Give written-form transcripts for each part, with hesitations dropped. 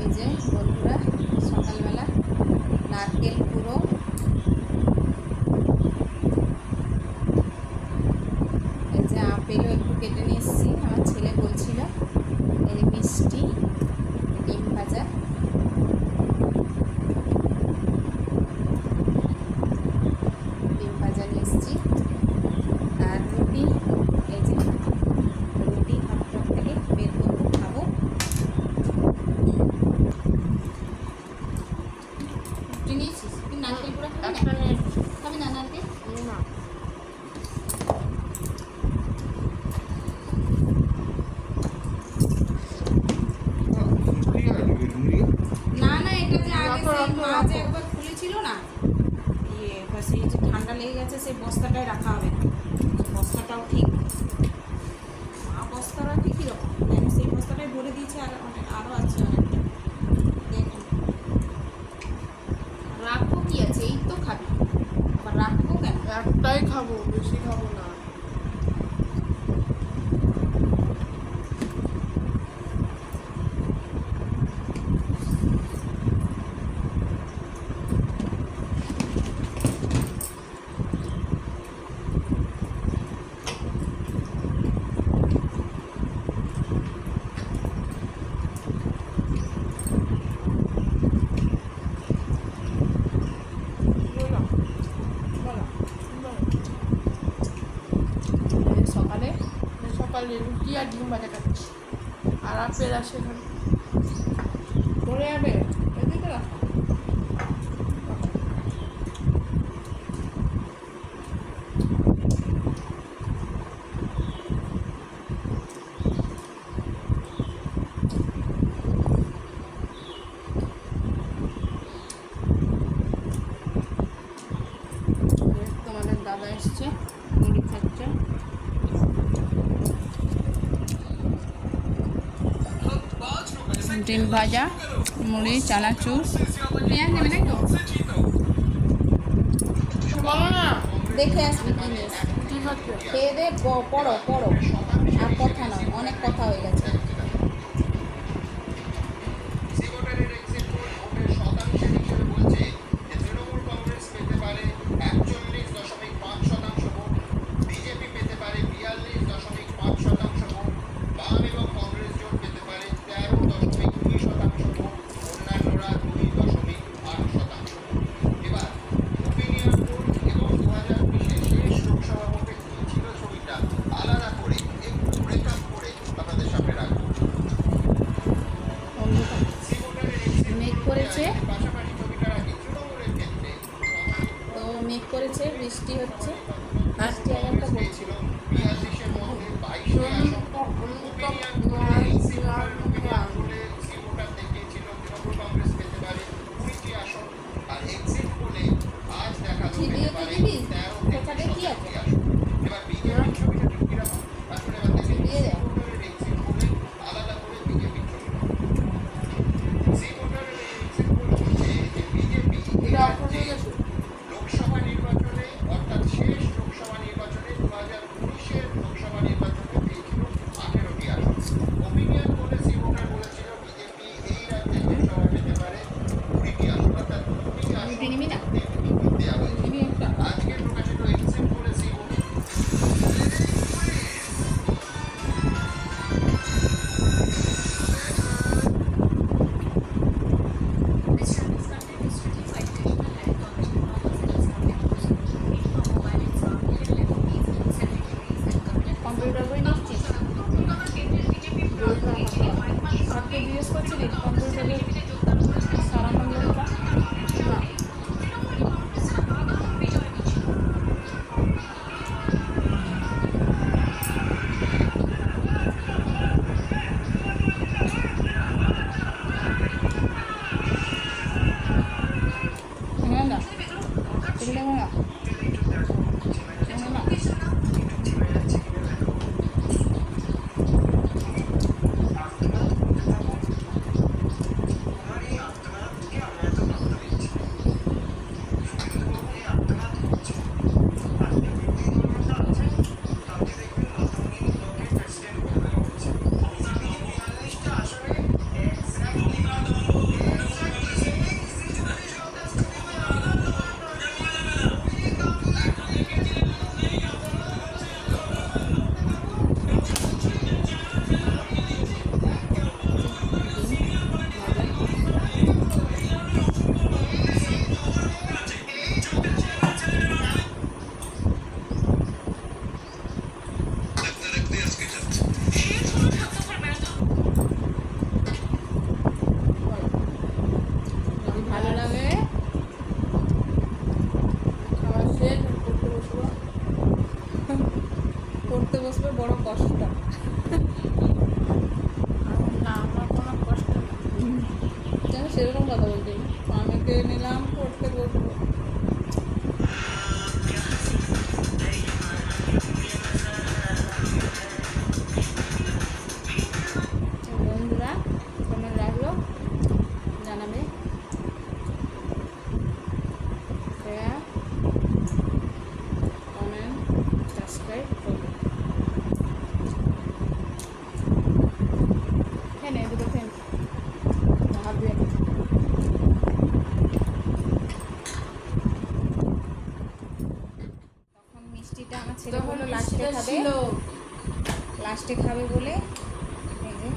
এই যে বন্ধুরা সকালবেলা নারকেল পুরো, এই যে আপেলও একটু কেটে নিয়ে এসেছি, আমার ছেলে বলছিল। এই মিষ্টি, ডিম ভাজা, নিয়ে এসেছি, আর রুটি। এই যে রুটি হাত থেকে বের করবো, খাবো। রুটি নিয়েছিস? তুই নারকেল পুরো খাবি না? নারকেল না। না এটা যে আগে মাঝে একবার খুলেছিল না, সেই যে ঠান্ডা লেগে গেছে, সেই বস্তাটাই রাখা হবে না। বস্তাটাও ঠিক, বস্তাটা ঠিকই রকম, আমি সেই বস্তাটাই ভরে দিয়েছি। আর আরও আছে অনেকটা, দেখুন। রাখবো কি আছে, এই তো খাবি, আবার রাখবো কেন? একটাই খাবো, বেশি খাবো না। সকালে রুটি আর ডিম ভাজা খাচ্ছি, আর আপেল আসে এখানে পড়ে যাবে, এদিকে রাখো। তোমাদের দাদা এসছে, মুড়ি খাচ্ছে। ডিম ভাজা, মুড়ি, চানাচুর। পেঁয়াজ নেবে না তো? দেখে আসবি কি নিস, খেয়ে দে, পড়ো পড়ো, আর কথা নয়, অনেক কথা হয়ে গেছে। মেঘ করেছে, বৃষ্টি হচ্ছে, বৃষ্টি আগামটা পড়ছিল। কি আছে? ছিল লাস্টে খাবে বলে এই যে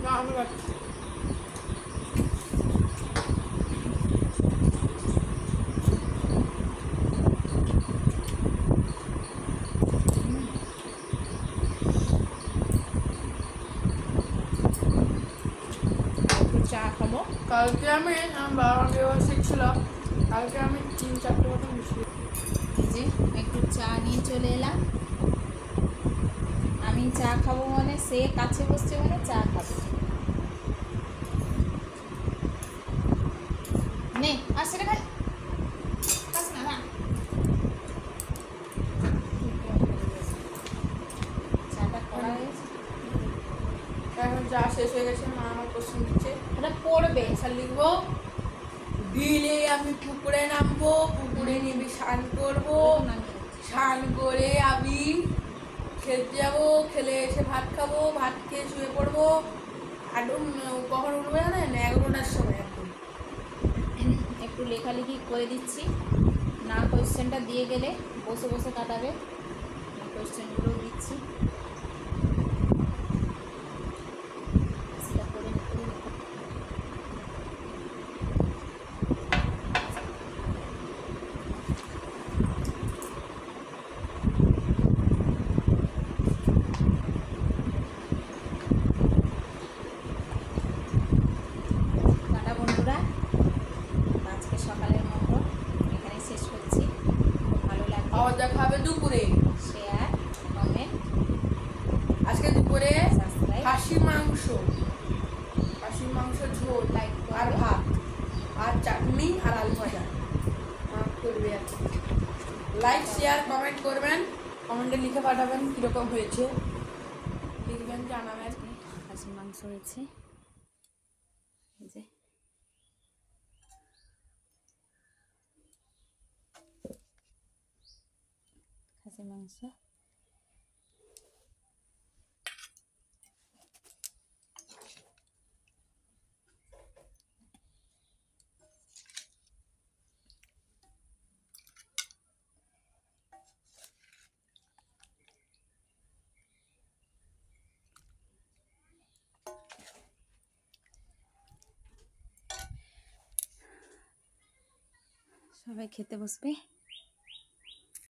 না আমি খাচ্ছি। একটু চা খাবো। কালকে আমি আমার বাবা বিয়ে ছিল, কালকে আমি 3-4টে মতন মিশিয়ে এই যে একটু চা নিয়ে চলে এলাম। আমি চা খাবো মানে সে কাছে বসছে মানে চা খাবে। নে আর সেটা খাই খাস না না চাটা করা হয়েছে। এখন যা শেষ হয়ে গেছে, মা আমার কোশ্চেন দিচ্ছে, ওটা পড়বে। অ্যান্সার লিখবো। বিলে আমি পুকুরে নামবো, পুকুরে নেমে স্নান করবো, স্নান করে আমি খেলতে যাবো, খেলে এসে ভাত খাবো, ভাত খেয়ে শুয়ে পড়বো। আর কখন উঠবে জানেন? 11টার সময় এখন। একটু লেখালেখি করে দিচ্ছি, না কোয়েশ্চেনটা দিয়ে গেলে বসে বসে কাটাবে। কোয়েশ্চেনগুলো দিচ্ছি, সেটা করে করে লেখো। টাটা বন্ধুরা, আজকে সকালের মতো এখানে শেষ করছি। খুব ভালো লাগবে। আবার দেখা হবে দুপুরে। শেয়ার, কমেন্ট, আজকে দুপুরে সাবস্ক্রাইব, খাসির মাংস, খাসির মাংস ঝোল লাইক আর ভাত আর চাটনি আর আলু ভাজা করবে। লাইক শেয়ার কমেন্ট করবেন, কমেন্টে লিখে পাঠাবেন কীরকম হয়েছে, লিখবেন, জানাবেন। খাসির মাংস হয়েছে। এই যে খাসির মাংস। সবাই খেতে বসবে।